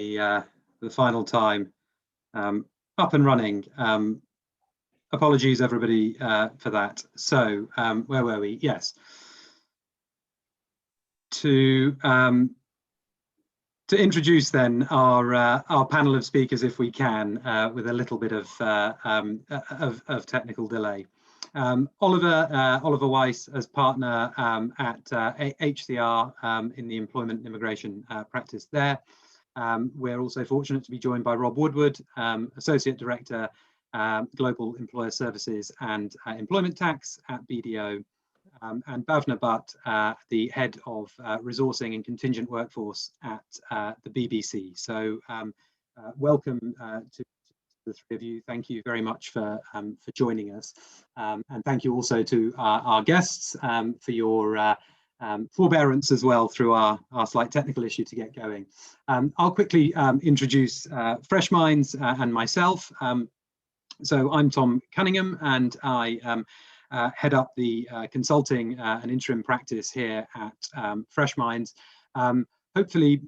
the final time up and running. Apologies, everybody, for that. So, where were we? Yes. To introduce then our panel of speakers, if we can, with a little bit of technical delay. Oliver Weiss as partner at HCR in the employment and immigration practice there. We're also fortunate to be joined by Rob Woodward, Associate Director, Global Employer Services and Employment Tax at BDO, and Bhavna Bhatt, the Head of Resourcing and Contingent Workforce at the BBC. So welcome to the three of you. Thank you very much for joining us. And thank you also to our guests for your forbearance as well through our slight technical issue to get going. I'll quickly introduce Freshminds and myself. So I'm Tom Cunningham, and I head up the consulting and interim practice here at Freshminds. Hopefully,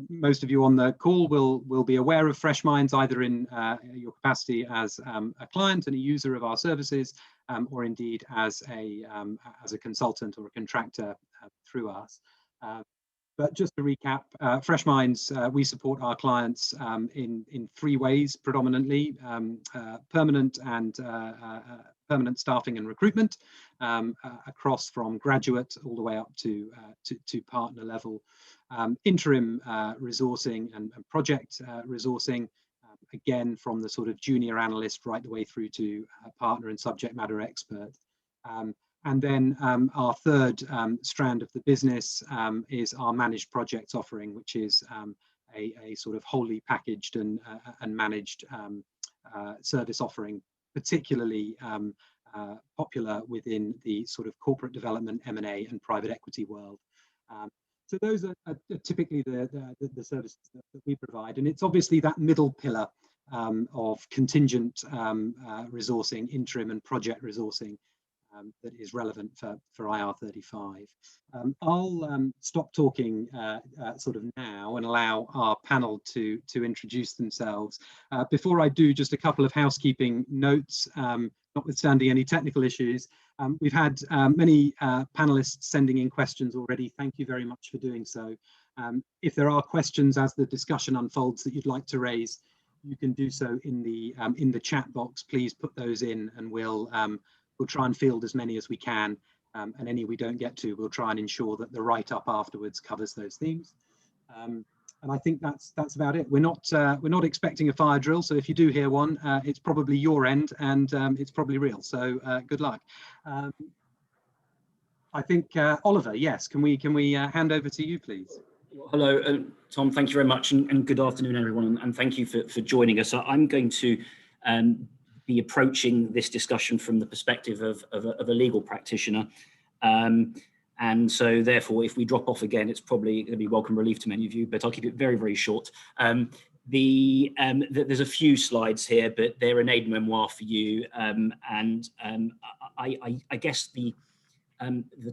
most of you on the call will be aware of Freshminds, either in your capacity as a client and a user of our services, or indeed as a consultant or a contractor through us. But just to recap, Freshminds, we support our clients in three ways predominantly: permanent staffing and recruitment, across from graduate all the way up to partner level, interim resourcing and project resourcing, again from the sort of junior analyst right the way through to partner and subject matter expert. And then our third strand of the business is our managed projects offering, which is a sort of wholly packaged and managed service offering, particularly popular within the sort of corporate development, M&A and private equity world. So those are typically the services that we provide. And it's obviously that middle pillar of contingent resourcing, interim and project resourcing, that is relevant for IR35. I'll stop talking sort of now and allow our panel to introduce themselves. Before I do, just a couple of housekeeping notes, notwithstanding any technical issues. We've had many panelists sending in questions already. Thank you very much for doing so. If there are questions as the discussion unfolds that you'd like to raise, you can do so in the chat box. Please put those in, and we'll try and field as many as we can, and any we don't get to, we'll try and ensure that the write-up afterwards covers those themes. And I think that's about it. We're not expecting a fire drill, so if you do hear one, it's probably your end, and it's probably real. So good luck. I think Oliver, yes, can we hand over to you, please? Hello, Tom. Thank you very much, and good afternoon, everyone, and thank you for joining us. I'm going to be approaching this discussion from the perspective of a legal practitioner. And so therefore, if we drop off again, it's probably going to be welcome relief to many of you, but I'll keep it very, very short. There's a few slides here, but they're an aide-memoire for you. I guess the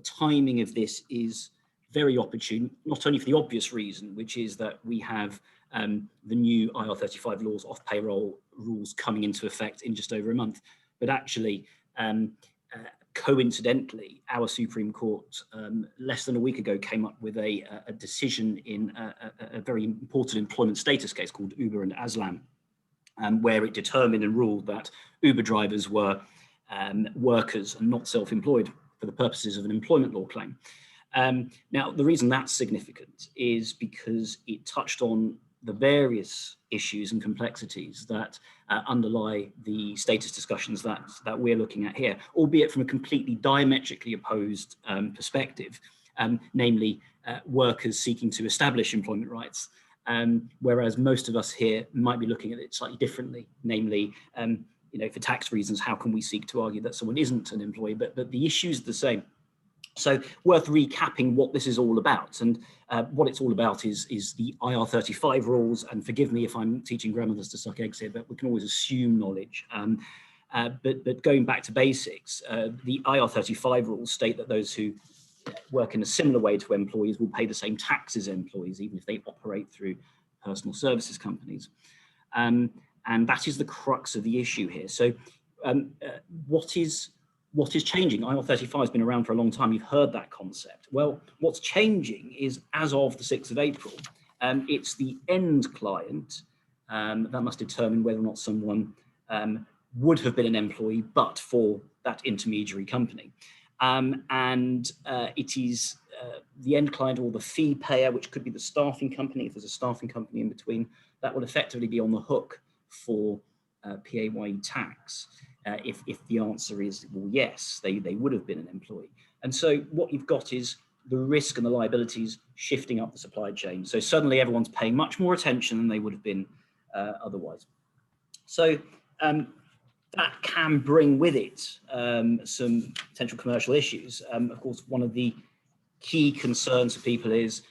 timing of this is very opportune, not only for the obvious reason, which is that we have the new IR35 laws off payroll rules coming into effect in just over a month, but actually, coincidentally, our Supreme Court less than a week ago came up with a decision in a very important employment status case called Uber and Aslam, where it determined and ruled that Uber drivers were workers and not self-employed for the purposes of an employment law claim. Now, the reason that's significant is because it touched on the various issues and complexities that underlie the status discussions that we're looking at here, albeit from a completely diametrically opposed perspective, namely workers seeking to establish employment rights, whereas most of us here might be looking at it slightly differently, namely, for tax reasons, how can we seek to argue that someone isn't an employee, but the issue is the same. So worth recapping what this is all about, and what it's all about is the IR35 rules, and forgive me if I'm teaching grandmothers to suck eggs here, but we can always assume knowledge. But going back to basics, the IR35 rules state that those who work in a similar way to employees will pay the same tax as employees, even if they operate through personal services companies. And that is the crux of the issue here. So what is changing? IR35 has been around for a long time. You've heard that concept. Well, what's changing is, as of the 6th of April, it's the end client that must determine whether or not someone would have been an employee but for that intermediary company. It is the end client or the fee payer, which could be the staffing company, if there's a staffing company in between, that will effectively be on the hook for PAYE tax if the answer is, well, yes, they would have been an employee. And so what you've got is the risk and the liabilities shifting up the supply chain. So suddenly everyone's paying much more attention than they would have been otherwise. So that can bring with it some potential commercial issues. Of course, one of the key concerns for people is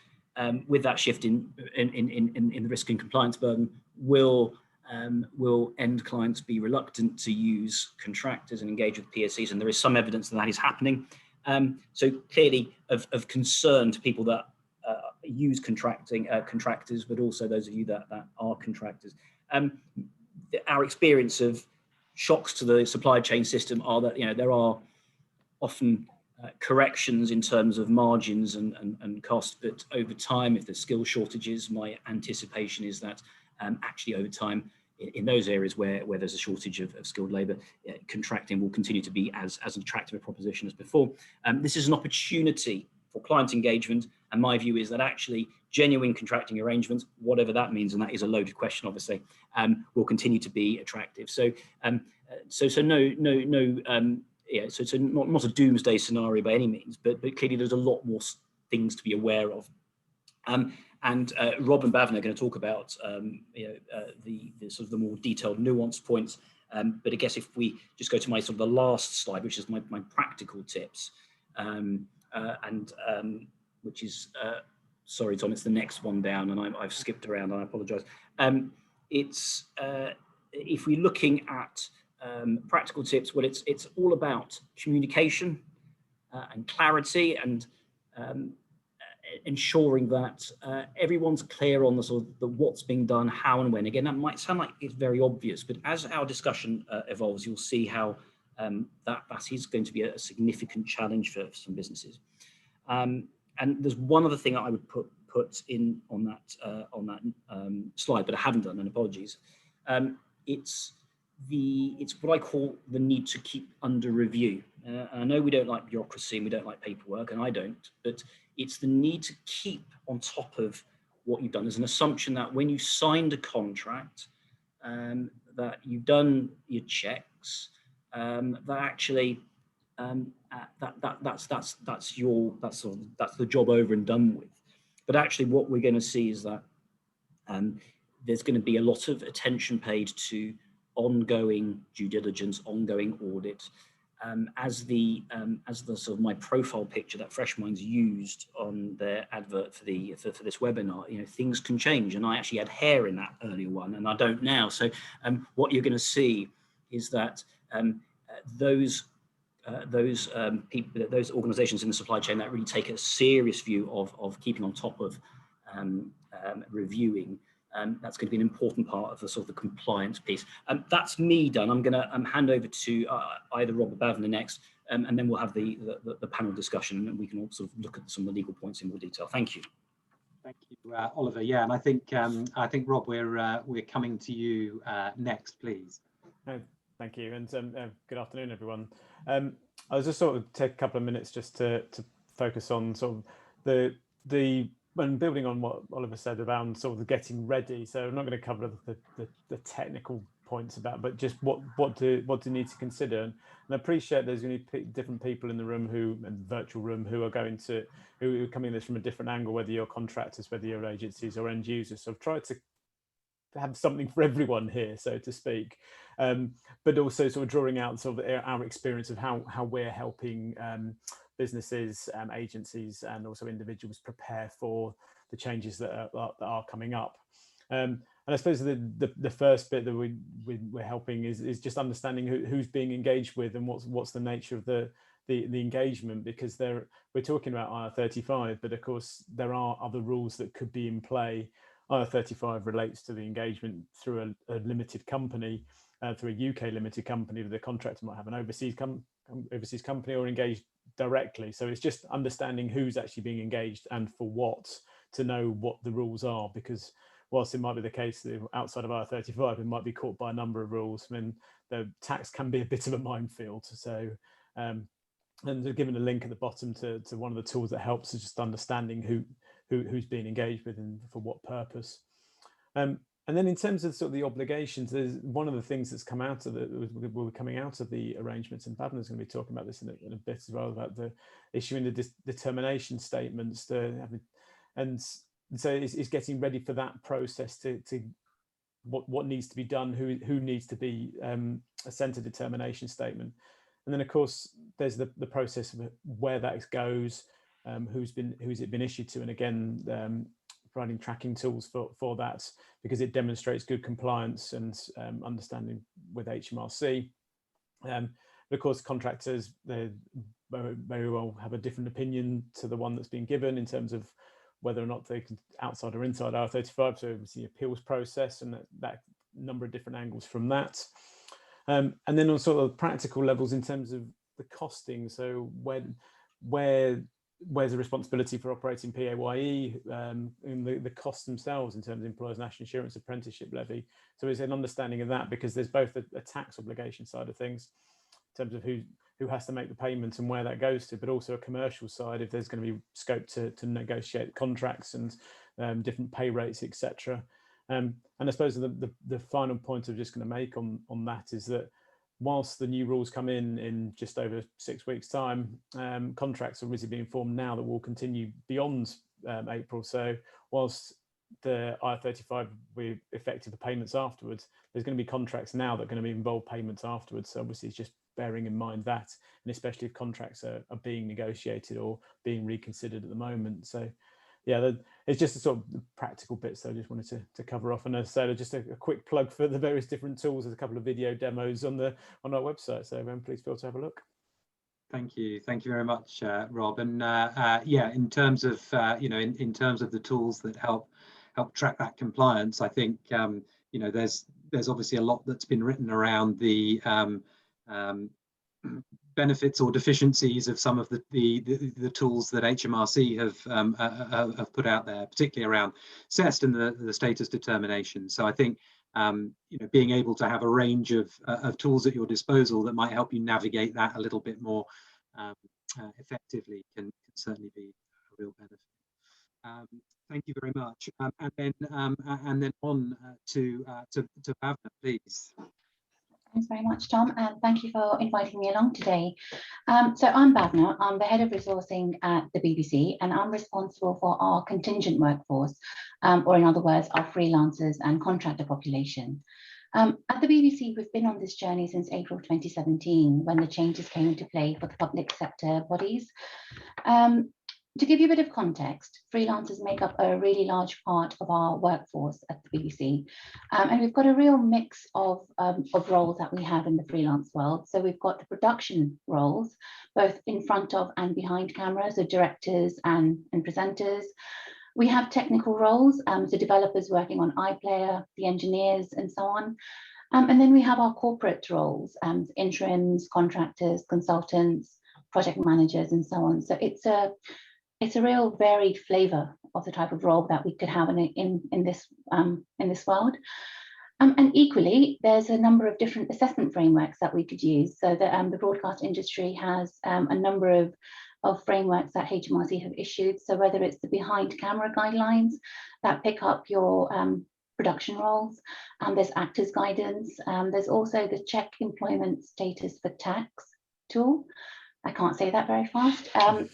with that shift in the risk and compliance burden, will end clients be reluctant to use contractors and engage with PSCs? And there is some evidence that is happening. So clearly of concern to people that use contractors, but also those of you that are contractors. Our experience of shocks to the supply chain system are that, there are often corrections in terms of margins and cost, but over time, if there's skill shortages, my anticipation is that actually over time, in those areas where there's a shortage of skilled labour, contracting will continue to be as attractive a proposition as before. This is an opportunity for client engagement, and my view is that actually genuine contracting arrangements, whatever that means, and that is a loaded question, obviously, will continue to be attractive. So, so not a doomsday scenario by any means, but clearly there's a lot more things to be aware of. And Rob and Bhavin are going to talk about the sort of the more detailed, nuanced points. But I guess if we just go to my sort of the last slide, which is my practical tips, which is sorry, Tom, it's the next one down, and I've skipped around. I apologise. It's if we're looking at practical tips, well, it's all about communication and clarity and ensuring that everyone's clear on the sort of what's being done, how and when. Again, that might sound like it's very obvious, but as our discussion evolves, you'll see how that is going to be a significant challenge for some businesses. And there's one other thing that I would put in on that slide, but I haven't done, and apologies. It's what I call the need to keep under review. I know we don't like bureaucracy and we don't like paperwork, and I don't, but it's the need to keep on top of what you've done. There's an assumption that when you signed a contract, that you've done your checks, that actually that's the job over and done with. But actually, what we're going to see is that there's going to be a lot of attention paid to ongoing due diligence, ongoing audit. As the sort of my profile picture that Freshminds used on their advert for this webinar, things can change, and I actually had hair in that earlier one, and I don't now. So what you're going to see is that those people, those organisations in the supply chain that really take a serious view of keeping on top of reviewing. That's going to be an important part of the sort of the compliance piece. That's me done. I'm going to hand over to either Rob or Bhavin next, and then we'll have the panel discussion, and we can all sort of look at some of the legal points in more detail. Thank you. Thank you, Oliver. Yeah, and I think Rob, we're coming to you next, please. Thank you, and good afternoon, everyone. I was just sort of take a couple of minutes just to focus on sort of the when building on what Oliver said around sort of the getting ready. So I'm not going to cover the technical points about, but just what do you need to consider. And I appreciate there's going to be different people in the room and virtual room who are coming at this from a different angle, whether you're contractors, whether you're agencies or end users. So I've tried to have something for everyone here, so to speak, but also sort of drawing out sort of our experience of how we're helping businesses, agencies, and also individuals prepare for the changes that are coming up. And I suppose the first bit that we're helping is just understanding who's being engaged with and what's the nature of the engagement, because we're talking about IR35, but of course there are other rules that could be in play IR35 relates to the engagement through a limited company, through a UK limited company. The contractor might have an overseas company or engaged directly. So it's just understanding who's actually being engaged and for what, to know what the rules are, because whilst it might be the case that outside of IR35, it might be caught by a number of rules. I mean, the tax can be a bit of a minefield. So, and they're given a link at the bottom to one of the tools that helps is just understanding who's being engaged with and for what purpose. And then in terms of sort of the obligations, there's one of the things that's come out of will be coming out of the arrangements, and Bhavna's going to be talking about this in a bit as well, about the issuing the determination statements, and so it's getting ready for that process to what needs to be done, who needs to be sent a determination statement. And then of course there's the process of where that goes, who's it been issued to, and again providing tracking tools for that, because it demonstrates good compliance and understanding with HMRC. But of course contractors, they very well have a different opinion to the one that's been given in terms of whether or not they can outside or inside IR35, so it's the appeals process and that number of different angles from that. And then on sort of practical levels in terms of the costing, so where's the responsibility for operating PAYE, and the costs themselves in terms of employers' national insurance, apprenticeship levy. So it's an understanding of that, because there's both a tax obligation side of things in terms of who has to make the payment and where that goes to, but also a commercial side if there's going to be scope to negotiate contracts and different pay rates, etc. And I suppose the final point I'm just going to make on that is that whilst the new rules come in just over 6 weeks' time, contracts are obviously being formed now that will continue beyond April. So whilst the IR35 we effective the payments afterwards, there's going to be contracts now that are going to involve payments afterwards. So obviously it's just bearing in mind that, and especially if contracts are being negotiated or being reconsidered at the moment. So yeah, it's just a sort of practical bits that I just wanted to cover off. And as I said, just a quick plug for the various different tools. There's a couple of video demos on our website, so please feel to have a look. Thank you very much, Rob. And yeah, in terms of in terms of the tools that help track that compliance, I think there's obviously a lot that's been written around the benefits or deficiencies of some of the tools that HMRC have put out there, particularly around CEST and the status determination. So I think being able to have a range of tools at your disposal that might help you navigate that a little bit more effectively can certainly be a real benefit. Thank you very much. And then on to Bhavna, please. Thanks very much, Tom, and thank you for inviting me along today. So I'm Bhavna, I'm the head of resourcing at the BBC, and I'm responsible for our contingent workforce, or in other words, our freelancers and contractor population. At the BBC, we've been on this journey since April 2017, when the changes came into play for the public sector bodies. To give you a bit of context, freelancers make up a really large part of our workforce at the BBC, and we've got a real mix of roles that we have in the freelance world. So we've got the production roles, both in front of and behind camera, so directors and presenters. We have technical roles, so developers working on iPlayer, the engineers, and so on. And then we have our corporate roles, interims, contractors, consultants, project managers, and so on. So it's a real varied flavour of the type of role that we could have in this world. And equally, there's a number of different assessment frameworks that we could use. So the broadcast industry has a number of frameworks that HMRC have issued. So whether it's the behind camera guidelines that pick up your production roles, there's actors guidance, there's also the check employment status for tax tool. I can't say that very fast. And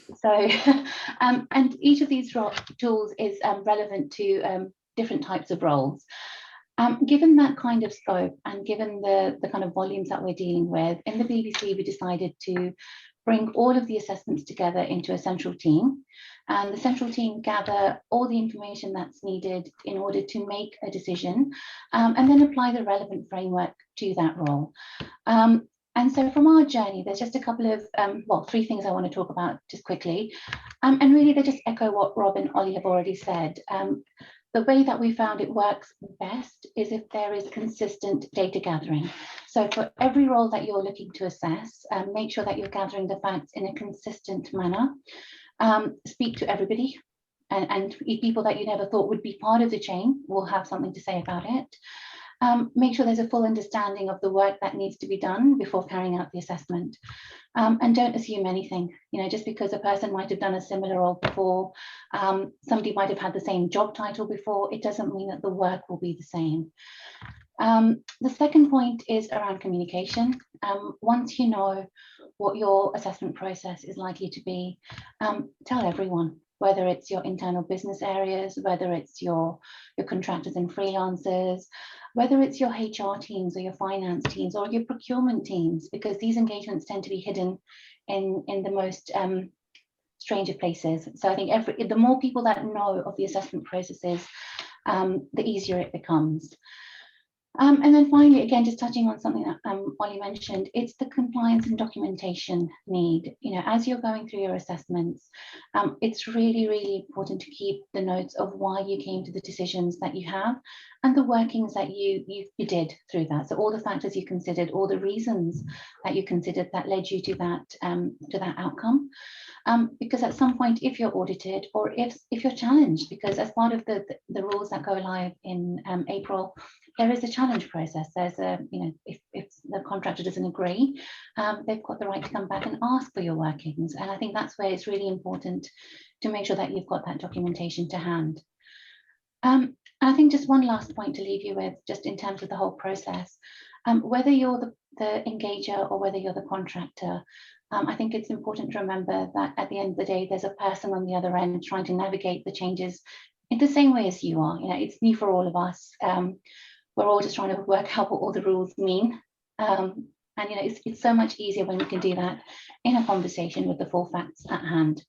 each of these tools is relevant to different types of roles. Given that kind of scope and given the kind of volumes that we're dealing with, in the BBC, we decided to bring all of the assessments together into a central team. And the central team gather all the information that's needed in order to make a decision, and then apply the relevant framework to that role. And so from our journey, there's just a couple of, three things I want to talk about just quickly. And really they just echo what Rob and Ollie have already said. the way that we found it works best is if there is consistent data gathering. So for every role that you're looking to assess, make sure that you're gathering the facts in a consistent manner. Speak to everybody, and people that you never thought would be part of the chain will have something to say about it. Make sure there's a full understanding of the work that needs to be done before carrying out the assessment. And don't assume anything, just because a person might have done a similar role before, somebody might have had the same job title before, it doesn't mean that the work will be the same. The second point is around communication. Once you know what your assessment process is likely to be, tell everyone, whether it's your internal business areas, whether it's your contractors and freelancers, whether it's your HR teams or your finance teams or your procurement teams, because these engagements tend to be hidden in the most strange of places. So I think the more people that know of the assessment processes, the easier it becomes. And then finally, again, just touching on something that Ollie mentioned, it's the compliance and documentation need. As you're going through your assessments, it's really, really important to keep the notes of why you came to the decisions that you have and the workings that you did through that. So all the factors you considered, all the reasons that you considered that led you to that outcome. Because at some point, if you're audited or if you're challenged, because as part of the rules that go live in April, there is a challenge process. There's if the contractor doesn't agree, they've got the right to come back and ask for your workings. And I think that's where it's really important to make sure that you've got that documentation to hand. I think just one last point to leave you with, just in terms of the whole process, whether you're the engager or whether you're the contractor, I think it's important to remember that at the end of the day, there's a person on the other end trying to navigate the changes in the same way as you are. It's new for all of us. We're all just trying to work out what all the rules mean. And it's so much easier when we can do that in a conversation with the full facts at hand.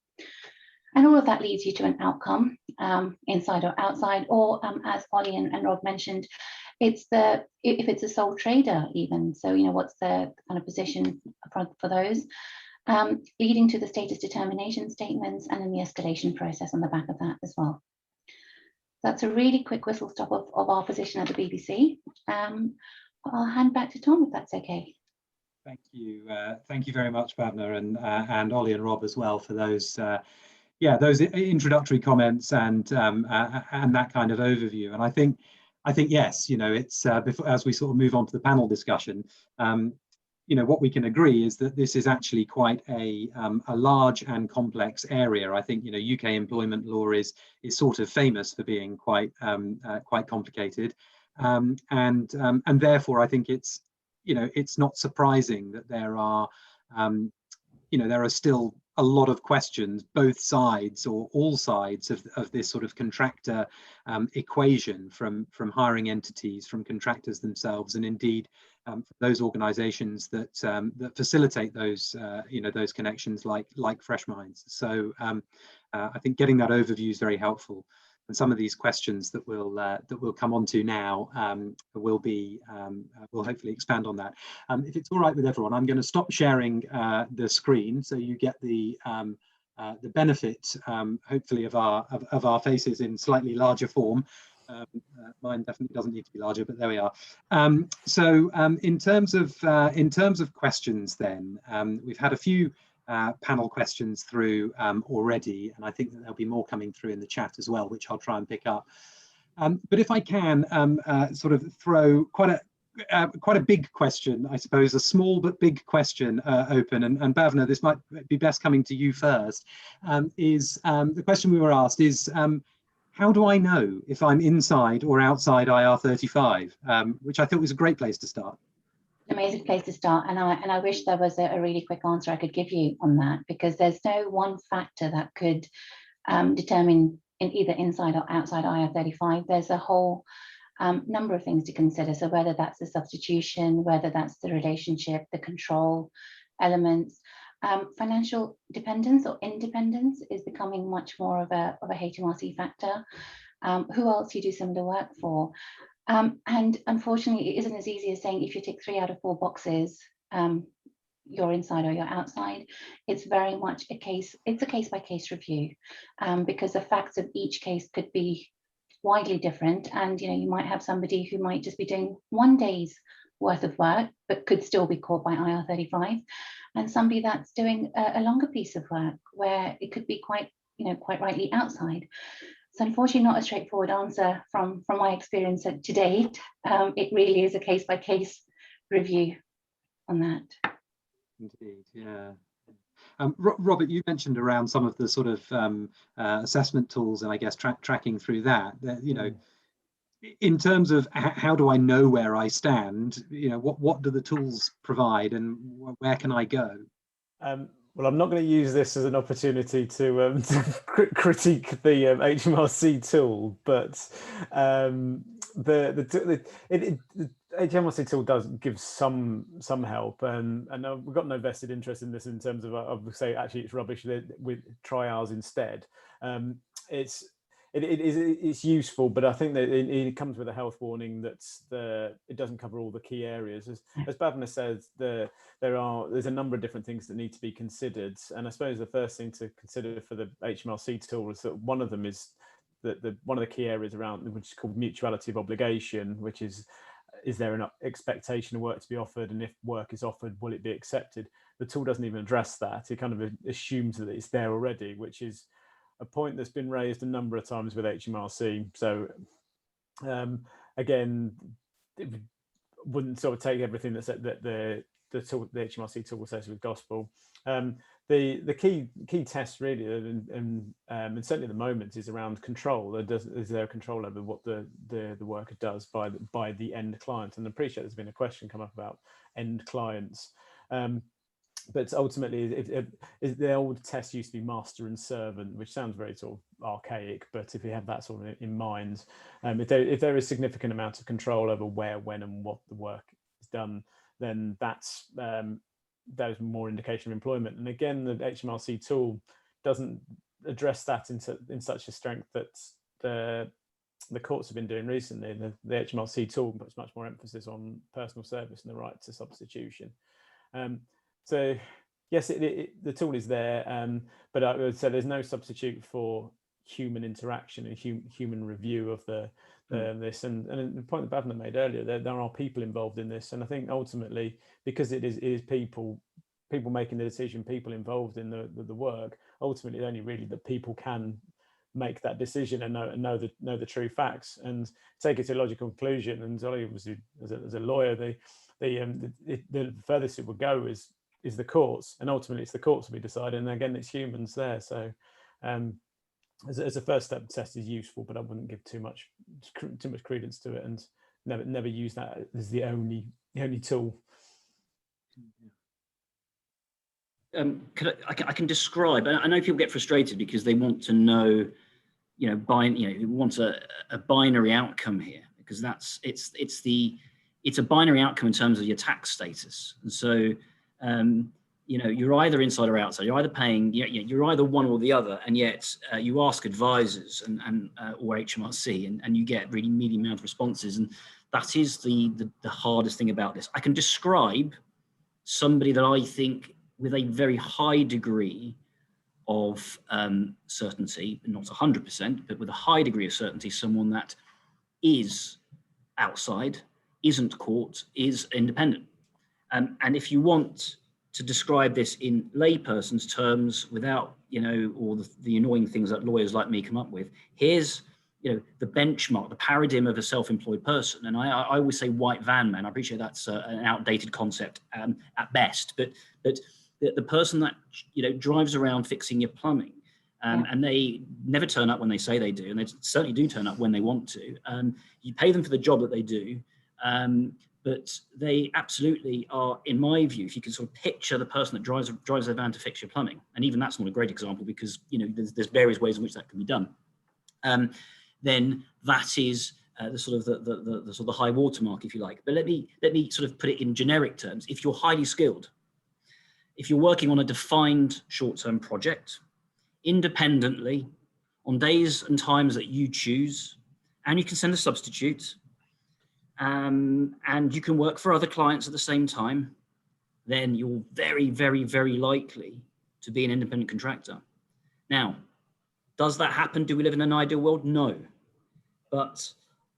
And all of that leads you to an outcome, inside or outside, or as Ollie and Rob mentioned, if it's a sole trader even. So, what's the kind of position for those, leading to the status determination statements and then the escalation process on the back of that as well. That's a really quick whistle stop of our position at the BBC. I'll hand back to Tom, if that's okay. Thank you. Thank you very much, Bhavna, and Ollie and Rob as well for those those introductory comments and that kind of overview. And I think yes, it's as we sort of move on to the panel discussion, what we can agree is that this is actually quite a large and complex area. I think UK employment law is sort of famous for being quite complicated, and therefore I think it's not surprising that there are still a lot of questions, both sides or all sides of this sort of contractor equation, from hiring entities, from contractors themselves, and indeed those organisations that facilitate those those connections, like Freshminds. So I think getting that overview is very helpful. And some of these questions that we'll come on to now will hopefully expand on that. If it's all right with everyone, I'm going to stop sharing the screen so you get the benefit, hopefully, of our faces in slightly larger form. Mine definitely doesn't need to be larger, but there we are. So in terms of questions, then we've had a few panel questions through already, and I think that there'll be more coming through in the chat as well, which I'll try and pick up. But if I can sort of throw quite a big question, I suppose, a small but big question open, and Bhavna, this might be best coming to you first, is the question we were asked is, how do I know if I'm inside or outside IR35, which I thought was a great place to start. Amazing place to start, and I wish there was a really quick answer I could give you on that, because there's no one factor that could determine in either inside or outside IR35. There's a whole number of things to consider. So whether that's the substitution, whether that's the relationship, the control elements, financial dependence or independence is becoming much more of a HMRC factor. Who else you do similar work for? And unfortunately, it isn't as easy as saying if you tick 3 out of 4 boxes, you're inside or you're outside. It's very much a case by case review, because the facts of each case could be widely different. And you might have somebody who might just be doing one day's worth of work, but could still be caught by IR35, and somebody that's doing a longer piece of work where it could be quite rightly outside. So unfortunately, not a straightforward answer from my experience to date. It really is a case-by-case review on that. Indeed, yeah. Robert, you mentioned around some of the sort of assessment tools, and I guess tracking through that. In terms of how do I know where I stand, what do the tools provide, and where can I go? Well, I'm not going to use this as an opportunity to critique the HMRC tool, but the HMRC tool does give some help, and we've got no vested interest in this in terms of I would say actually it's rubbish. With try ours instead. It's useful, but I think that it comes with a health warning that it doesn't cover all the key areas. As Bhavna says, there's a number of different things that need to be considered, and I suppose the first thing to consider for the HMRC tool is that one of them is one of the key areas around, which is called mutuality of obligation, which is there an expectation of work to be offered, and if work is offered, will it be accepted? The tool doesn't even address that. It kind of assumes that it's there already, which is a point that's been raised a number of times with HMRC. So again, it wouldn't sort of take everything that the HMRC tool says with gospel. The key test really, and certainly at the moment, is around control. Is there control over what the worker does by the end client? And I appreciate there's been a question come up about end clients. But ultimately, the old test used to be master and servant, which sounds very sort of archaic. But if you have that sort of in mind, if there is significant amount of control over where, when, and what the work is done, then that's more indication of employment. And again, the HMRC tool doesn't address that in such a strength that the courts have been doing recently. The HMRC tool puts much more emphasis on personal service and the right to substitution. So yes, the tool is there, but I would say there's no substitute for human interaction and human review of this. And the point that Bhavna made earlier, there are people involved in this, and I think ultimately, because it is people making the decision, people involved in the work, ultimately only really that people can make that decision and know the true facts and take it to a logical conclusion. And obviously, as a lawyer, the furthest it would go is the courts, and ultimately it's the courts will be deciding, and again it's humans there. So as a first step, the test is useful, but I wouldn't give too much credence to it, and never use that as the only tool. I can describe. I know people get frustrated because they want to know, want a binary outcome here, because it's a binary outcome in terms of your tax status. And so, you're either inside or outside. You're either paying, you're either one or the other, and yet you ask advisors and or HMRC, and you get really medium amount of responses. And that is the hardest thing about this. I can describe somebody that I think with a very high degree of certainty, not 100%, but with a high degree of certainty, someone that is outside, isn't caught, is independent. And if you want to describe this in layperson's terms without, all the annoying things that lawyers like me come up with, here's, the benchmark, the paradigm of a self-employed person. And I always say white van man. I appreciate that's an outdated concept at best, but the person that, drives around fixing your plumbing, and they never turn up when they say they do, and they certainly do turn up when they want to. You pay them for the job that they do, but they absolutely are, in my view, if you can sort of picture the person that drives their van to fix your plumbing, and even that's not a great example because there's various ways in which that can be done. Then that is the sort of the high watermark, if you like. But let me sort of put it in generic terms. If you're highly skilled, if you're working on a defined short-term project, independently, on days and times that you choose, and you can send a substitute, and you can work for other clients at the same time, then you're very, very, very likely to be an independent contractor. Now, does that happen? Do we live in an ideal world? No. But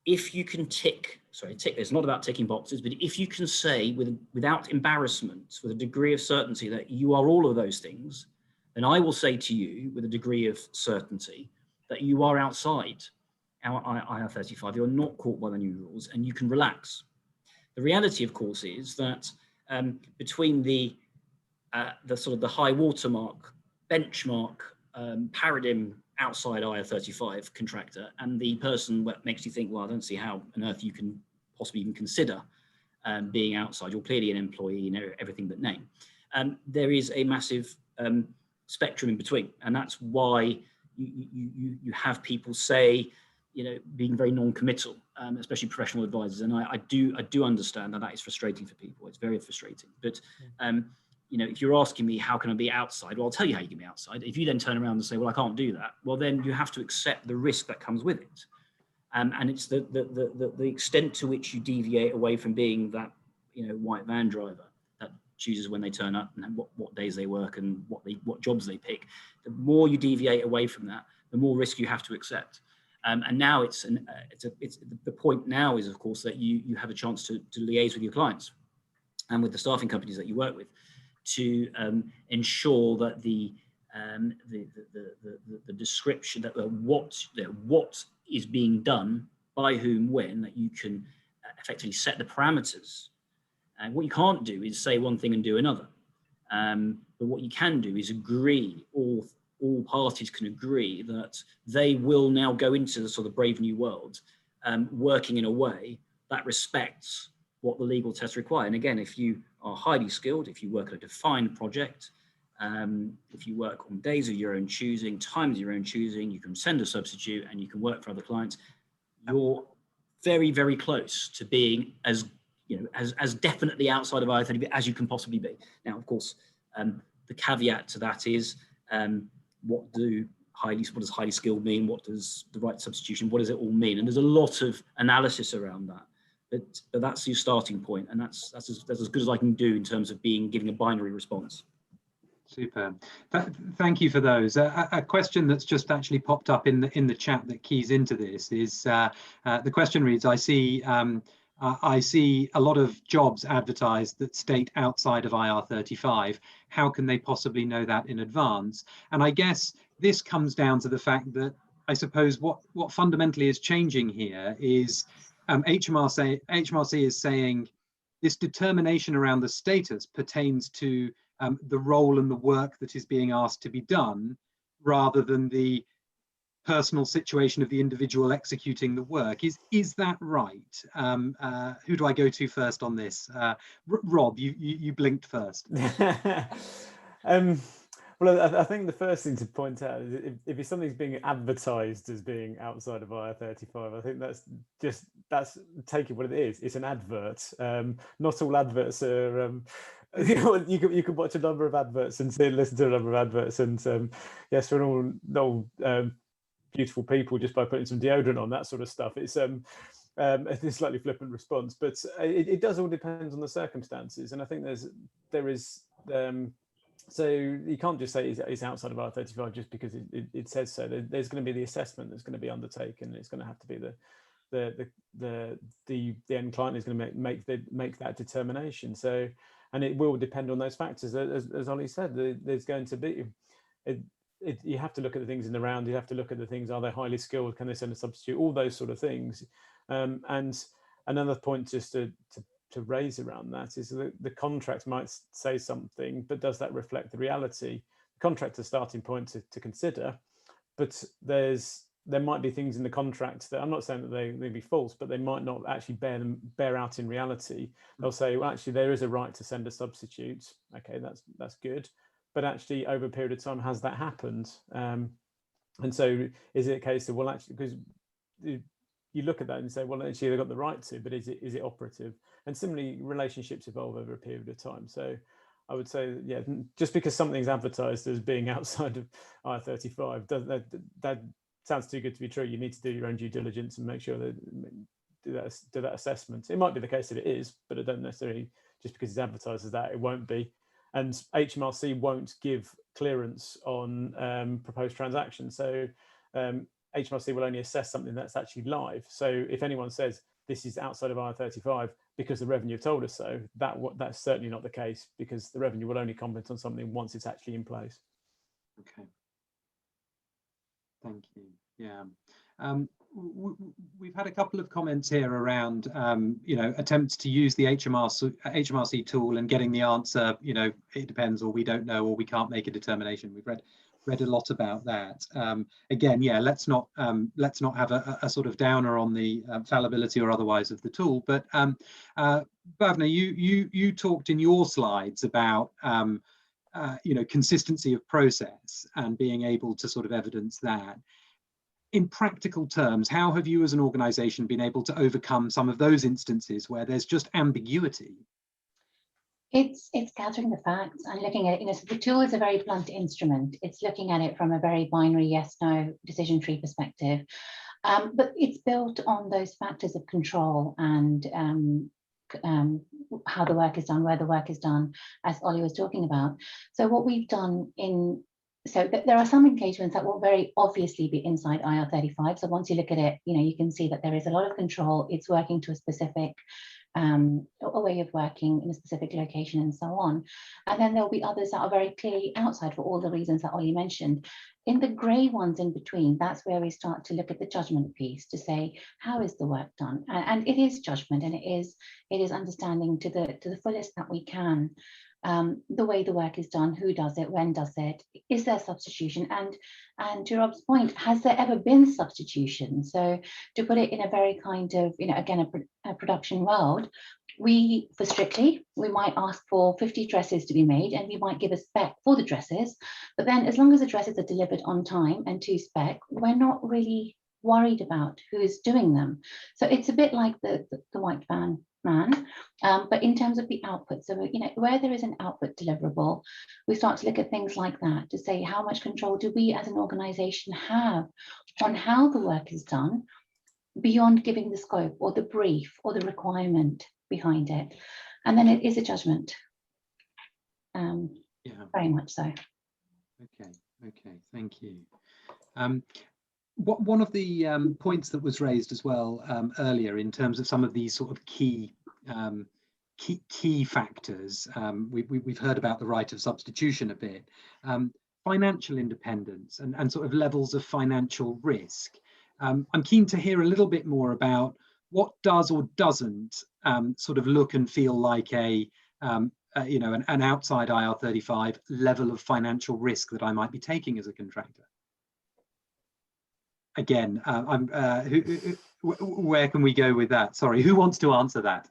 if you can tick, it's not about ticking boxes, but if you can say without embarrassment, with a degree of certainty that you are all of those things, then I will say to you with a degree of certainty that you are outside our IR35. You're not caught by the new rules and you can relax. The reality, of course, is that between the sort of the high watermark, benchmark, paradigm outside IR35 contractor and the person that makes you think, well, I don't see how on earth you can possibly even consider being outside. You're clearly an employee in everything but name. There is a massive spectrum in between, and that's why you have people say, being very non-committal, especially professional advisors. And I do understand that is frustrating for people. It's very frustrating. But if you're asking me how can I be outside, well, I'll tell you how you can be outside. If you then turn around and say, well, I can't do that, well, then you have to accept the risk that comes with it. And it's the extent to which you deviate away from being that white van driver that chooses when they turn up and what days they work and what jobs they pick. The more you deviate away from that, the more risk you have to accept. And now the point now is, of course, that you have a chance to liaise with your clients and with the staffing companies that you work with to ensure that the description, that what is being done by whom, when, that you can effectively set the parameters. And what you can't do is say one thing and do another. But what you can do is agree, all parties can agree that they will now go into the sort of brave new world, working in a way that respects what the legal tests require. And again, if you are highly skilled, if you work at a defined project, if you work on days of your own choosing, times of your own choosing, you can send a substitute and you can work for other clients, you're very, very close to being as definitely outside of IR35 as you can possibly be. Now, of course, the caveat to that is, what does highly skilled mean? What does the right substitution? What does it all mean? And there's a lot of analysis around that. But that's your starting point, and that's as good as I can do in terms of giving a binary response. Super. Thank you for those. A question that's just actually popped up in the chat that keys into this is the question reads: I see a lot of jobs advertised that state outside of IR35. How can they possibly know that in advance? And I guess this comes down to the fact that I suppose what fundamentally is changing here is HMRC is saying this determination around the status pertains to the role and the work that is being asked to be done, rather than the personal situation of the individual executing the work. Is that right? Who do I go to first on this? Rob, you blinked first. Well, I think the first thing to point out is if something's being advertised as being outside of IR35, I think that's taking what it is. It's an advert. Not all adverts are. You can watch a number of adverts and listen to a number of adverts, and yes, we're all beautiful people just by putting some deodorant on, that sort of stuff. It's a slightly flippant response, but it does all depend on the circumstances, and I think there is. So you can't just say it's outside of IR35 just because it says so. There's going to be the assessment that's going to be undertaken. It's going to have to be the end client is going to make that determination. So, and it will depend on those factors. As Ollie said, there's going to be. You have to look at the things in the round. You have to look at the things: are they highly skilled? Can they send a substitute? All those sort of things. And another point just to raise around that is that the contract might say something, but does that reflect the reality? The contract's a starting point to consider, but there might be things in the contract that, I'm not saying that they may be false, but they might not actually bear out in reality. They'll say, well, actually, there is a right to send a substitute. Okay, that's good. But actually, over a period of time, has that happened? And so is it a case of, well, actually, because you look at that and say, well, actually, they've got the right to, but is it operative? And similarly, relationships evolve over a period of time. So I would say, yeah, just because something's advertised as being outside of IR35, that sounds too good to be true. You need to do your own due diligence and make sure that do that assessment. It might be the case that it is, but I don't necessarily, just because it's advertised as that, it won't be. And HMRC won't give clearance on proposed transactions. So HMRC will only assess something that's actually live. So if anyone says this is outside of IR35 because the revenue told us so, that's certainly not the case, because the revenue will only comment on something once it's actually in place. Okay. Thank you. Yeah. We've had a couple of comments here around, attempts to use the HMRC tool and getting the answer, it depends, or we don't know, or we can't make a determination. We've read a lot about that. Again, yeah, let's not have a sort of downer on the fallibility or otherwise of the tool. But Bhavna, you talked in your slides about consistency of process and being able to sort of evidence that. In practical terms, how have you as an organization been able to overcome some of those instances where there's just ambiguity? It's gathering the facts and looking at it. So the tool is a very blunt instrument. It's looking at it from a very binary yes/no decision tree perspective, but it's built on those factors of control and how the work is done, where the work is done, as Ollie was talking about. So what we've done there are some engagements that will very obviously be inside IR35. So once you look at it, you can see that there is a lot of control. It's working to a specific a way of working in a specific location and so on. And then there'll be others that are very clearly outside for all the reasons that Ollie mentioned. In the grey ones in between, that's where we start to look at the judgment piece to say, how is the work done? And it is judgment, and it is understanding to the fullest that we can the way the work is done, who does it, when does it, is there substitution, and to Rob's point, has there ever been substitution? So to put it in a very kind of, again, a production world, for Strictly, we might ask for 50 dresses to be made, and we might give a spec for the dresses, but then as long as the dresses are delivered on time and to spec, we're not really worried about who's doing them. So it's a bit like the white van man, but in terms of the output, so where there is an output deliverable, we start to look at things like that to say, how much control do we as an organization have on how the work is done beyond giving the scope or the brief or the requirement behind it? And then it is a judgment, very much so. Okay, thank you. One of the points that was raised as well earlier in terms of some of these sort of key factors, we've heard about the right of substitution a bit, financial independence and sort of levels of financial risk. I'm keen to hear a little bit more about what does or doesn't sort of look and feel like an outside IR35 level of financial risk that I might be taking as a contractor. Again, where can we go with that? Sorry, who wants to answer that?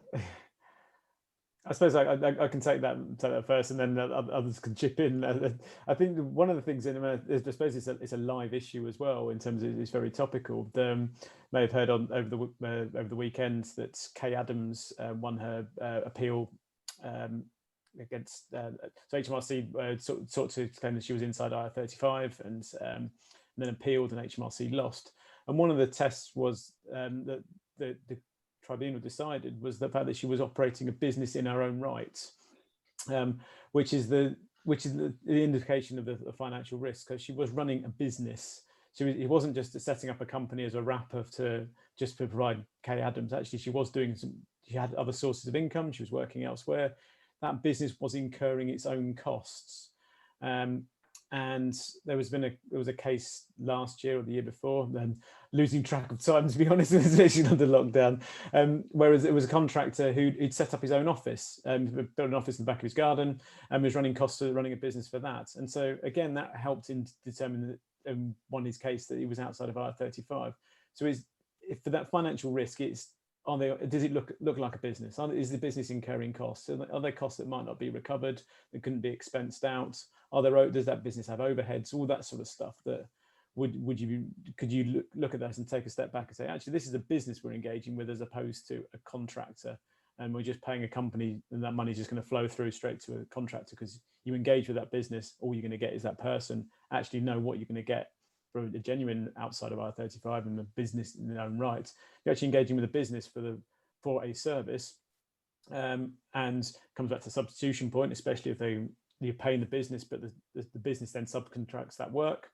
I suppose I can take that first, and then others can chip in. I think one of the things I suppose it's a live issue as well, in terms of it's very topical. May have heard over the weekend that Kay Adams won her appeal against so HMRC sought to claim that she was inside IR35 and then appealed, and HMRC lost. And one of the tests was that the tribunal decided was the fact that she was operating a business in her own right, which is the indication of the financial risk, because she was running a business. So it wasn't just setting up a company as a wrapper to provide Kay Adams. Actually, she was she had other sources of income. She was working elsewhere. That business was incurring its own costs. And there was a case last year or the year before, then losing track of time, to be honest, especially under lockdown, whereas it was a contractor who'd set up his own office, built an office in the back of his garden, and was running costs of running a business for that. And so again, that helped in determine won his case that he was outside of IR35. So for that financial risk, does it look like a business? Is the business incurring costs? Are there costs that might not be recovered, that couldn't be expensed out? Does that business have overheads? All that sort of stuff. That could you look at that and take a step back and say, actually, this is a business we're engaging with, as opposed to a contractor, and we're just paying a company, and that money is just going to flow through straight to a contractor, because you engage with that business. All you're going to get is that person. Actually know what you're going to get for a genuine outside of IR35 and the business in their own right. You're actually engaging with a business for a service, and comes back to the substitution point, especially if you're paying the business, but the business then subcontracts that work.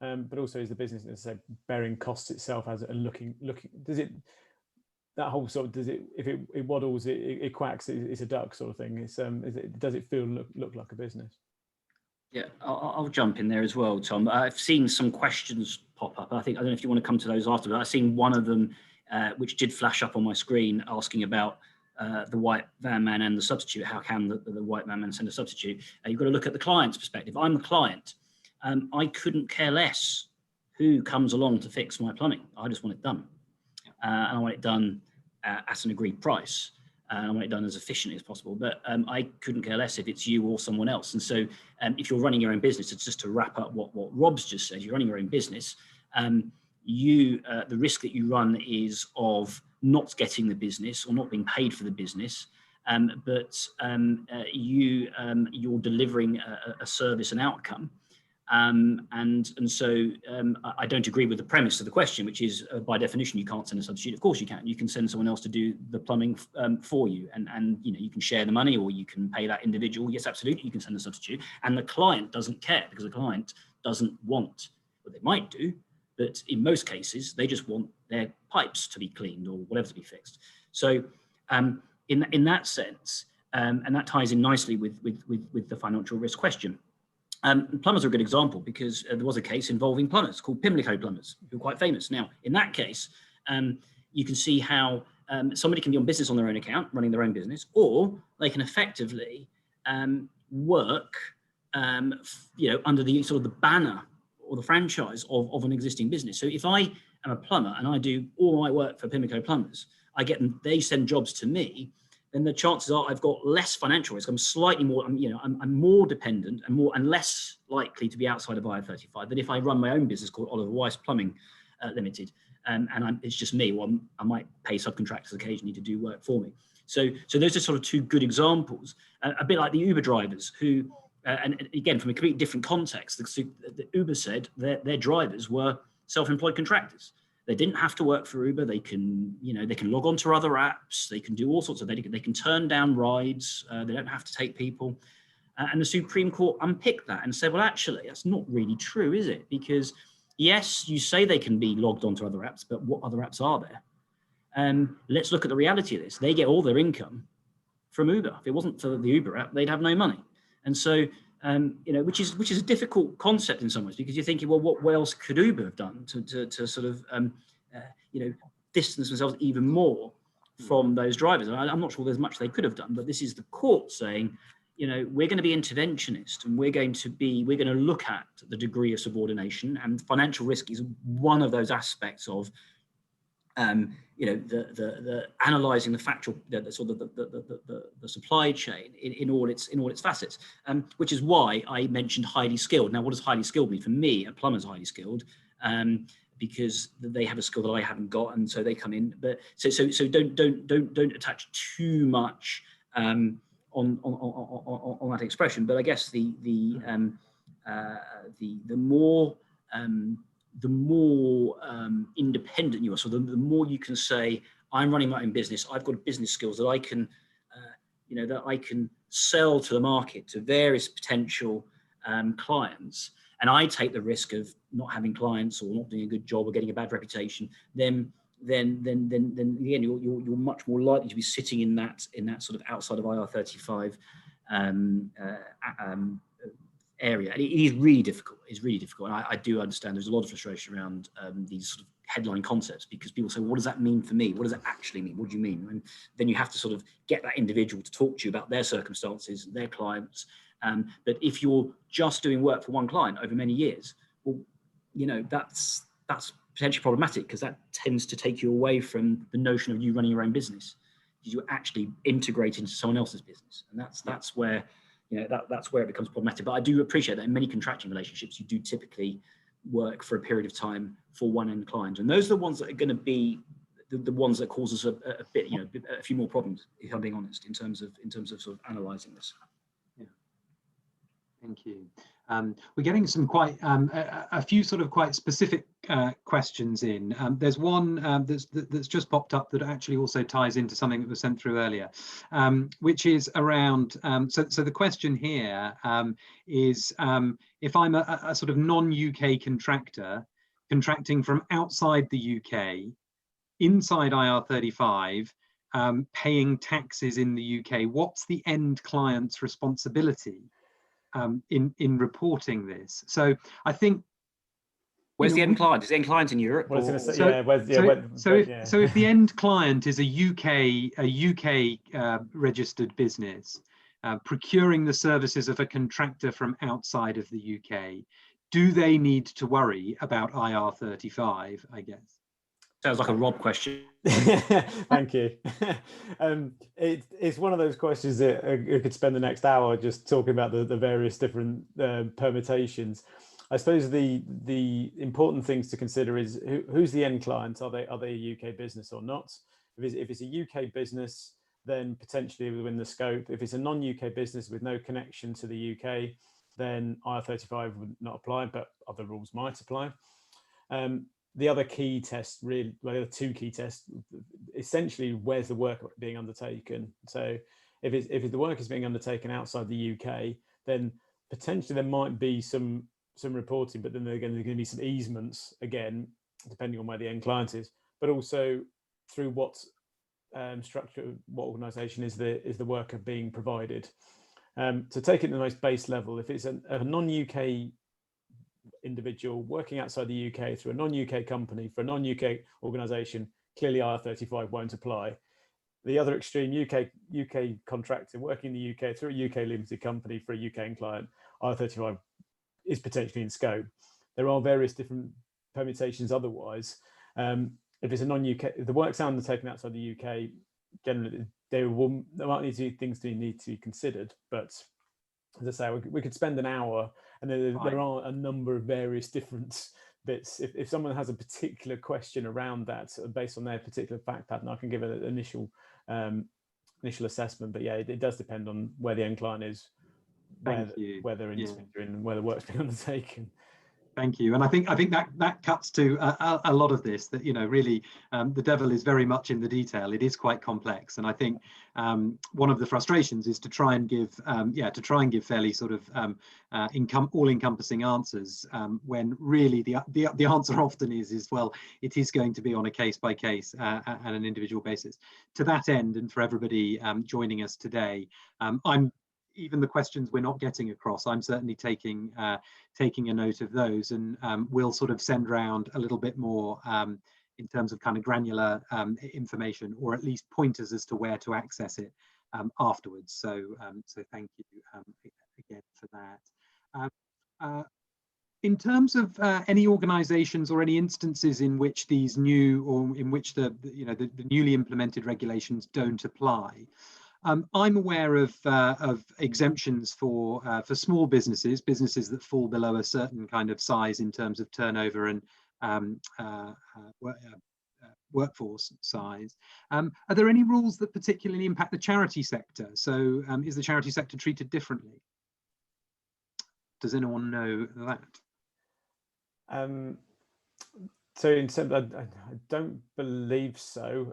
but also is the business, as I say, bearing costs itself as looking, does it, that whole sort of, does it, if it waddles, it quacks, it's a duck sort of thing. It's does it look like a business? Yeah, I'll jump in there as well, Tom. I've seen some questions pop up. I don't know if you want to come to those after, but I've seen one of them which did flash up on my screen asking about the white van man and the substitute. How can the white van man send a substitute? You've got to look at the client's perspective. I'm the client. I couldn't care less who comes along to fix my plumbing. I just want it done. And I want it done at an agreed price. And I want it done as efficiently as possible. But I couldn't care less if it's you or someone else. And so if you're running your own business, it's just to wrap up what Rob's just said, you're running your own business. The risk that you run is of not getting the business or not being paid for the business. But you're delivering a service and outcome. And so I don't agree with the premise of the question, which is by definition you can't send a substitute. Of course you can. You can send someone else to do the plumbing for you, and you can share the money, or you can pay that individual. Yes, absolutely, you can send a substitute, and the client doesn't care, because the client doesn't want, well, they might do, but in most cases they just want their pipes to be cleaned or whatever to be fixed. So in that sense, and that ties in nicely with the financial risk question. Plumbers are a good example, because there was a case involving plumbers called Pimlico plumbers, who are quite famous. Now, in that case, you can see how somebody can be on business on their own account, running their own business, or they can effectively work, under the sort of the banner or the franchise of an existing business. So if I am a plumber and I do all my work for Pimlico plumbers, they send jobs to me, then the chances are I've got less financial risk. I'm slightly more, I'm more dependent and less likely to be outside of IR35 than if I run my own business called Oliver Weiss Plumbing Limited, and it's just me. Well, I might pay subcontractors occasionally to do work for me. So those are sort of two good examples, a bit like the Uber drivers who, and again, from a completely different context, the Uber said their drivers were self-employed contractors. They didn't have to work for Uber. They can, they can log on to other apps. They can do all sorts of, they can turn down rides. They don't have to take people. And the Supreme Court unpicked that and said, well, actually, that's not really true, is it? Because yes, you say they can be logged onto other apps, but what other apps are there? Let's look at the reality of this. They get all their income from Uber. If it wasn't for the Uber app, they'd have no money. And so, which is a difficult concept in some ways, because you're thinking, well, what else could Uber have done to sort of, distance themselves even more from those drivers? And I'm not sure there's much they could have done, but this is the court saying, we're going to be interventionist, and we're going to look at the degree of subordination, and financial risk is one of those aspects of, the analysing the factual, the supply chain in all its facets, which is why I mentioned highly skilled. Now, what does highly skilled mean? For me, a plumber's highly skilled, because they have a skill that I haven't got, and so they come in. But so don't attach too much on that expression. But I guess the more independent you are, so the more you can say, I'm running my own business, I've got business skills that I can, that I can sell to the market, to various potential clients, and I take the risk of not having clients or not doing a good job or getting a bad reputation, then again, you're much more likely to be sitting in that sort of outside of IR35 area. And it is really difficult. It's really difficult. And I do understand there's a lot of frustration around these sort of headline concepts, because people say, what does that mean for me? What does it actually mean? What do you mean? And then you have to sort of get that individual to talk to you about their circumstances, their clients. But if you're just doing work for one client over many years, well, that's potentially problematic, because that tends to take you away from the notion of you running your own business, because you're actually integrated into someone else's business. And that's where, that's where it becomes problematic. But I do appreciate that in many contracting relationships, you do typically work for a period of time for one end client. And those are the ones that are going to be the ones that cause us a bit, a few more problems, if I'm being honest, in terms of sort of analysing this. Thank you. We're getting some quite a few sort of quite specific questions in. There's one that's just popped up that actually also ties into something that was sent through earlier, which is around. So the question here is if I'm a sort of non-UK contractor contracting from outside the UK, inside IR35, paying taxes in the UK, what's the end client's responsibility in reporting this? So I think, where's the end client? Is the end client in Europe? Well, Or... So if the end client is a UK registered business procuring the services of a contractor from outside of the UK, do they need to worry about IR35, I guess? Sounds like a Rob question. Thank you. It's one of those questions that I could spend the next hour just talking about the various different permutations. I suppose the important things to consider is who's the end client? Are they a UK business or not? If it's a UK business, then potentially within the scope. If it's a non-UK business with no connection to the UK, then IR35 would not apply, but other rules might apply. The other key test, really, well, there are two key tests. Essentially, where's the work being undertaken? So, if the work is being undertaken outside the UK, then potentially there might be some reporting, but then there's going to be some easements again, depending on where the end client is, but also through what structure, what organisation is the worker being provided. To take it to the most base level, if it's a non-UK individual working outside the UK through a non-UK company for a non-UK organisation, clearly IR35 won't apply. The other extreme, UK contractor working in the UK through a UK limited company for a UK client, IR35 is potentially in scope. There are various different permutations otherwise. If it's a non-UK, if the work's undertaken outside the UK, generally there might need to be things that need to be considered, but as I say, we could spend an hour, and there are a number of various different bits. If someone has a particular question around that based on their particular fact pattern, I can give an initial assessment. But yeah, it does depend on where the end client is, where they're intermediary, and where the work's being undertaken. Thank you. And I think that cuts to a lot of this, that, you know, really the devil is very much in the detail. It is quite complex. And I think one of the frustrations is to try and give fairly sort of all-encompassing answers, when really the answer often is, well, it is going to be on a case-by-case and an individual basis. To that end, and for everybody joining us today, even the questions we're not getting across, I'm certainly taking a note of those, and we'll sort of send around a little bit more in terms of kind of granular information, or at least pointers as to where to access it afterwards. So thank you again for that. In terms of any organisations or any instances in which these new, or in which the newly implemented regulations don't apply, I'm aware of exemptions for small businesses that fall below a certain kind of size in terms of turnover and workforce size. Are there any rules that particularly impact the charity sector? So is the charity sector treated differently? Does anyone know that? So in terms, I don't believe so.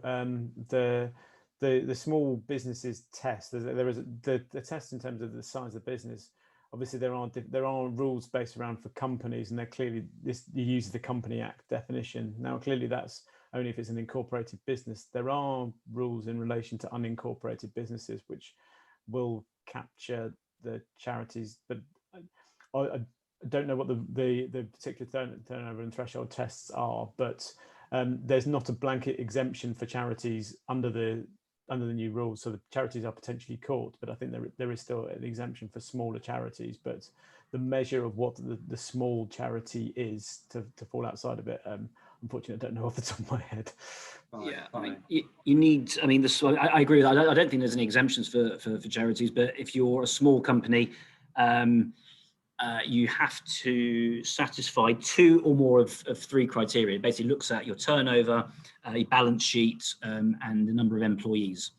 The small businesses test, there is the test in terms of the size of the business. Obviously, there are rules based around for companies, and they're clearly you use the Company Act definition. Now, clearly, that's only if it's an incorporated business. There are rules in relation to unincorporated businesses which will capture the charities, but I don't know what the particular turnover and threshold tests are. But there's not a blanket exemption for charities under the new rules, so the charities are potentially caught, but I think there is still an exemption for smaller charities. But the measure of what the small charity is to fall outside of it, unfortunately, I don't know off the top of my head. Yeah, I mean, you need. I mean, I agree with that. I don't think there's any exemptions for charities, but if you're a small company, you have to satisfy 2 or more of 3 criteria. It basically looks at your turnover, your balance sheet, and the number of employees.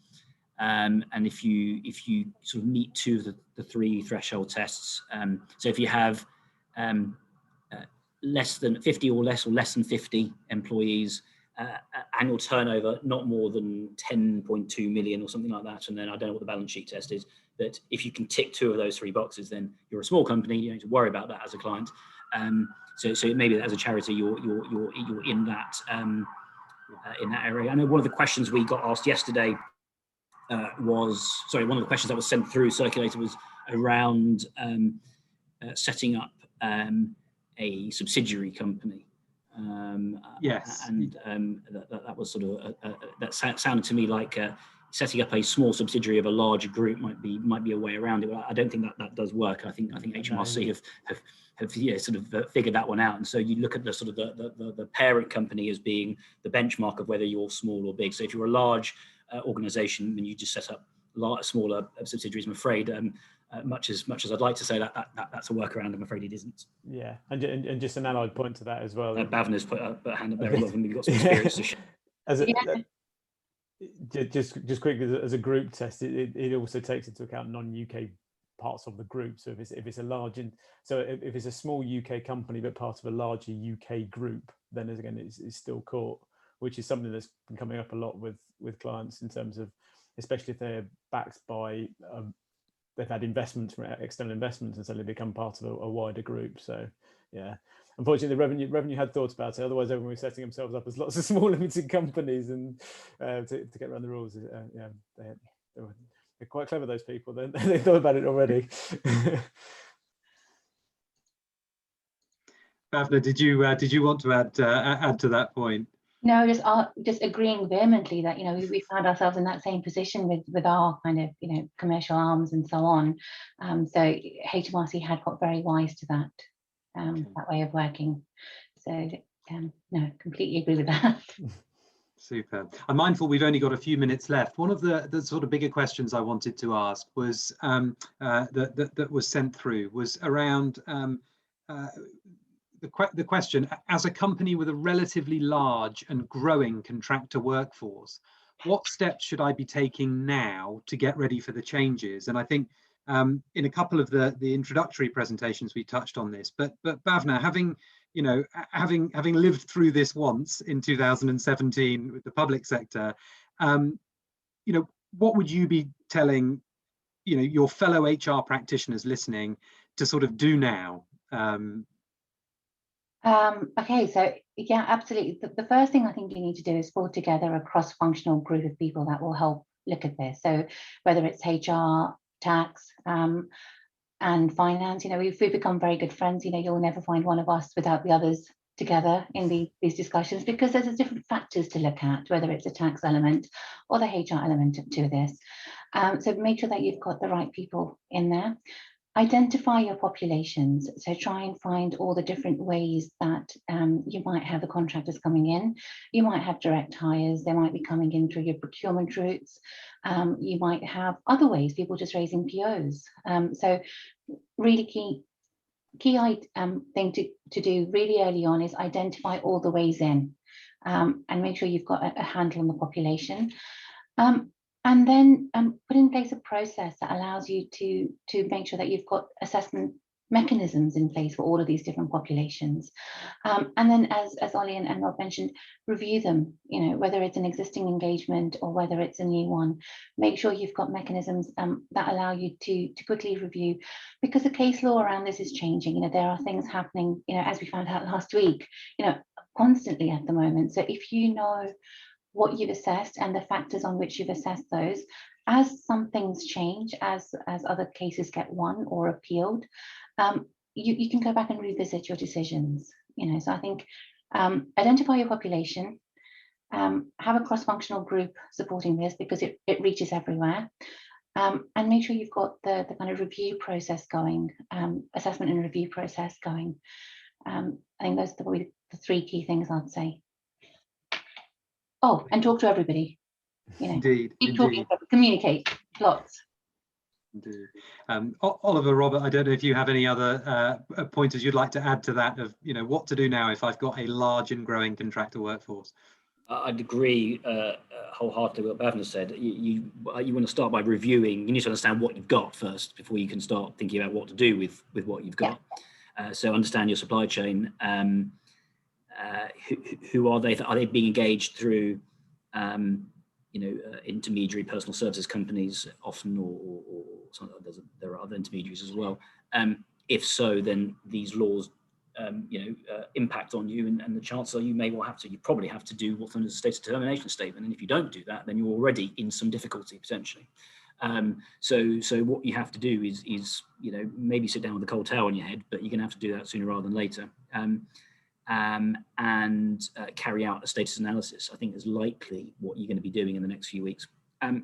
And if you sort of meet two of the three threshold tests, so if you have less than 50 or less than 50 employees, annual turnover not more than 10.2 million or something like that, and then I don't know what the balance sheet test is, but if you can tick two of those three boxes, then you're a small company. You don't need to worry about that as a client. So maybe as a charity, you're in that area. I know one of the questions we got asked yesterday one of the questions that was sent through, circulated, was around setting up a subsidiary company. Yes, and that was sort of that sounded to me like setting up a small subsidiary of a larger group might be a way around it. But I don't think that does work. I think HMRC have sort of figured that one out. And so you look at the sort of the parent company as being the benchmark of whether you're small or big. So if you're a large organization and you just set up smaller subsidiaries, I'm afraid, much as I'd like to say that's a workaround, I'm afraid it isn't. Yeah, and just an allied point to that as well. Bhavna's put a hand up there. A lot of them have got some experience to share. Just quickly, as a group test, it also takes into account non-UK parts of the group. So if it's a large, if it's a small UK company but part of a larger UK group, then again it's still caught, which is something that's been coming up a lot with clients in terms of, especially if they're backed by they've had investments from external investments and suddenly become part of a wider group. So yeah, unfortunately the revenue had thought about it, otherwise everyone was setting themselves up as lots of small limited companies and to get around the rules. Yeah, they're quite clever, those people. They thought about it already. Bhavna, did you want to add to that point? No, just agreeing vehemently that we found ourselves in that same position with our kind of commercial arms and so on. So HMRC had got very wise to that that way of working. So no, completely agree with that. Super. I'm mindful we've only got a few minutes left. One of the sort of bigger questions I wanted to ask was that was sent through was around the question: as a company with a relatively large and growing contractor workforce, what steps should I be taking now to get ready for the changes? And I think in a couple of the introductory presentations we touched on this, but Bhavna, having lived through this once in 2017 with the public sector, what would you be telling your fellow HR practitioners listening to sort of do now? Okay, so yeah, absolutely. The first thing I think you need to do is pull together a cross-functional group of people that will help look at this. So whether it's HR, tax, and finance, we've become very good friends. You'll never find one of us without the others together in these discussions, because there's different factors to look at, whether it's a tax element or the HR element to this. So make sure that you've got the right people in there. Identify your populations. So try and find all the different ways that you might have the contractors coming in. You might have direct hires. They might be coming in through your procurement routes. You might have other ways, people just raising POs. So really key thing to do really early on is identify all the ways in and make sure you've got a handle on the population. And then put in place a process that allows you to make sure that you've got assessment mechanisms in place for all of these different populations. And then, as Ollie and Rob mentioned, review them, whether it's an existing engagement or whether it's a new one. Make sure you've got mechanisms that allow you to quickly review, because the case law around this is changing. There are things happening, as we found out last week, constantly at the moment. So if you know what you've assessed and the factors on which you've assessed those, as some things change, as other cases get won or appealed, you can go back and revisit your decisions. So I think identify your population, have a cross-functional group supporting this, because it reaches everywhere, and make sure you've got the kind of review process going, assessment and review process going. I think those are probably the three key things I'd say. Oh, and talk to everybody. Indeed. Keep talking, communicate lots. Indeed. Oliver, Robert, I don't know if you have any other pointers you'd like to add to that of what to do now if I've got a large and growing contractor workforce. I'd agree wholeheartedly with what Bhavna said. You want to start by reviewing. You need to understand what you've got first before you can start thinking about what to do with what you've got. So understand your supply chain. Who are they? Are they being engaged through, intermediary personal services companies often, or there are other intermediaries as well? If so, then these laws impact on you, and the chances are you probably have to do what's known as a status determination statement. And if you don't do that, then you're already in some difficulty potentially. So what you have to do is maybe sit down with a cold towel on your head, but you're going to have to do that sooner rather than later. And carry out a status analysis, I think, is likely what you're going to be doing in the next few weeks. But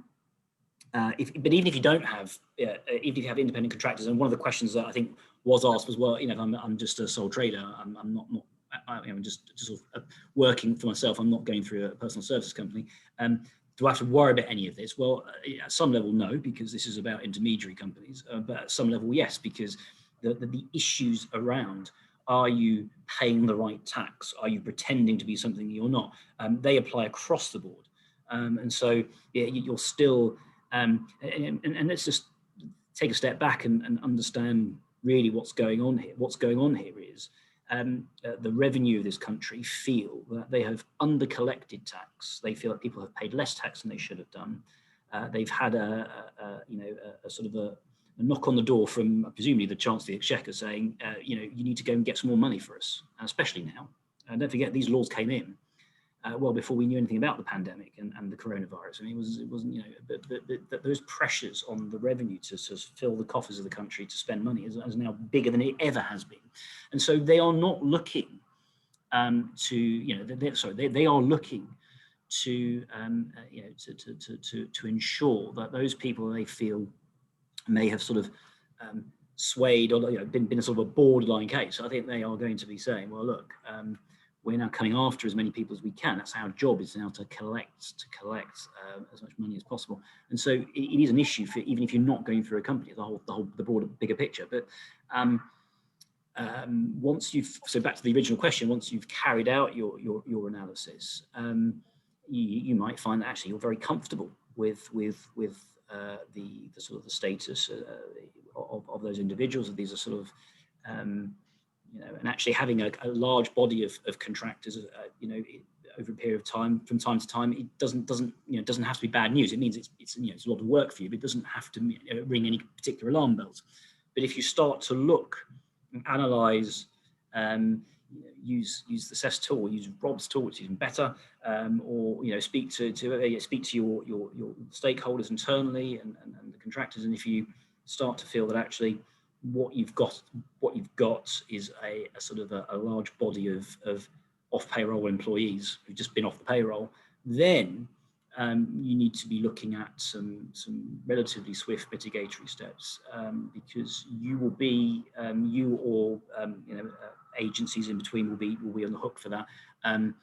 even if you don't have, even if you have independent contractors, and one of the questions that I think was asked was, well, I'm just a sole trader. I'm just sort of working for myself. I'm not going through a personal services company. Do I have to worry about any of this? Well, at some level, no, because this is about intermediary companies. But at some level, yes, because the issues around, are you paying the right tax? Are you pretending to be something you're not? They apply across the board. And so you're still, and let's just take a step back and understand really what's going on here. What's going on here is the revenue of this country feel that they have under-collected tax. They feel that people have paid less tax than they should have done. They've had a sort of a knock on the door from presumably the Chancellor of the Exchequer saying, you need to go and get some more money for us, especially now. And don't forget, these laws came in well before we knew anything about the pandemic and the coronavirus. I mean, it wasn't, but those pressures on the revenue to sort of fill the coffers of the country to spend money is now bigger than it ever has been. And so they are not looking they are looking to ensure that those people they feel may have sort of swayed or been a sort of a borderline case. I think they are going to be saying, well, look, we're now coming after as many people as we can. That's our job, is now to collect as much money as possible. And so it is an issue for, even if you're not going through a company, the broader, bigger picture. But once you've, so back to the original question, once you've carried out your analysis, you might find that actually you're very comfortable with the sort of the status of those individuals. These are sort of and actually having a large body of contractors, over a period of time, from time to time, it doesn't have to be bad news. It means it's a lot of work for you, but it doesn't have to ring any particular alarm bells. But if you start to look and analyze, use the CES tool, use Rob's tool, which is even better, or speak to your stakeholders internally and the contractors, and if you start to feel that actually what you've got is a sort of a large body of off payroll employees who've just been off the payroll, then you need to be looking at some relatively swift mitigatory steps, because you will be you or agencies in between will be on the hook for that. And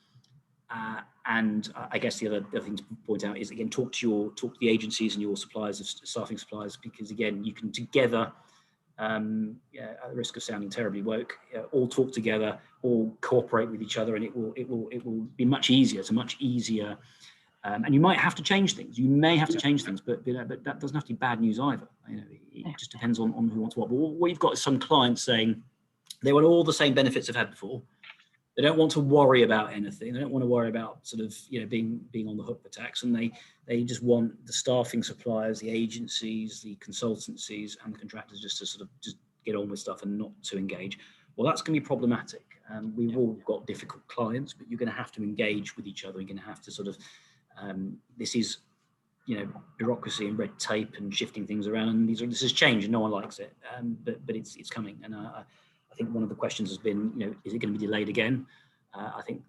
I guess the other thing to point out is, again, talk to the agencies and your suppliers of staffing suppliers, because again, you can together, at the risk of sounding terribly woke, all talk together, all cooperate with each other, and it will be much easier. It's a much easier, and you might have to change things. You may have to change things, but that doesn't have to be bad news either. It just depends on who wants what. But what you've got is some clients saying they want all the same benefits they've had before. They don't want to worry about anything. They don't want to worry about sort of being on the hook for tax, and they just want the staffing suppliers, the agencies, the consultancies, and the contractors just to sort of just get on with stuff and not to engage. Well, that's going to be problematic. We've all got difficult clients, but you're going to have to engage with each other. You're going to have to sort of this is bureaucracy and red tape and shifting things around, and this is change, and no one likes it. But it's coming, and I think one of the questions has been, is it going to be delayed again? I think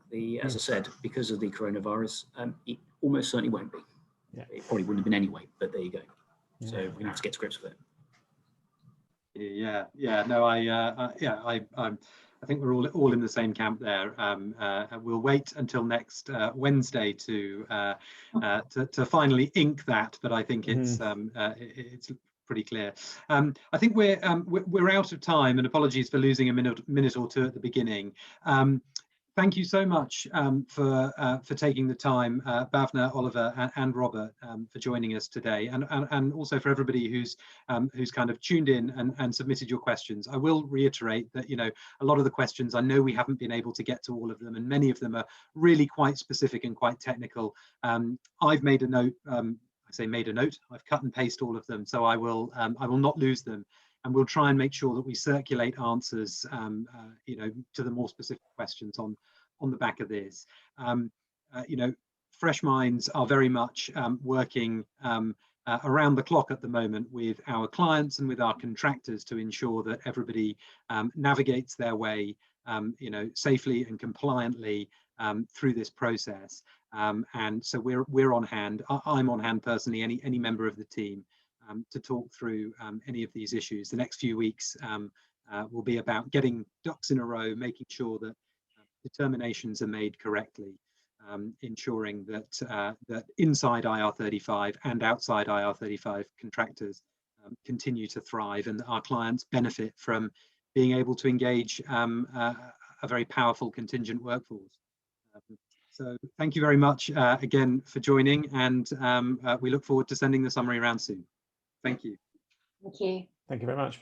as I said, because of the coronavirus, it almost certainly won't be. Yeah. It probably wouldn't have been anyway, but there you go. Yeah. So we're going to have to get to grips with it. Yeah. No, I think we're all in the same camp there. We'll wait until next Wednesday to finally ink that, but I think it's pretty clear. I think we're out of time, and apologies for losing a minute or two at the beginning. thank you so much for taking the time, Bhavna, Oliver, and Robert, for joining us today, and also for everybody who's kind of tuned in and submitted your questions. I will reiterate that, you know, a lot of the questions, I know we haven't been able to get to all of them, and many of them are really quite specific and quite technical. I've made a note. I say made a note. I've cut and pasted all of them, so I will not lose them. And we'll try and make sure that we circulate answers, you know, to the more specific questions on the back of this. You know, Freshminds are very much working around the clock at the moment with our clients and with our contractors to ensure that everybody navigates their way, you know, safely and compliantly through this process. And so we're on hand. I'm on hand personally. Any member of the team. To talk through any of these issues. The next few weeks will be about getting ducks in a row, making sure that determinations are made correctly, ensuring that that inside IR35 and outside IR35 contractors continue to thrive, and that our clients benefit from being able to engage a very powerful contingent workforce. So thank you very much again for joining, and we look forward to sending the summary around soon. Thank you. Thank you. Thank you very much.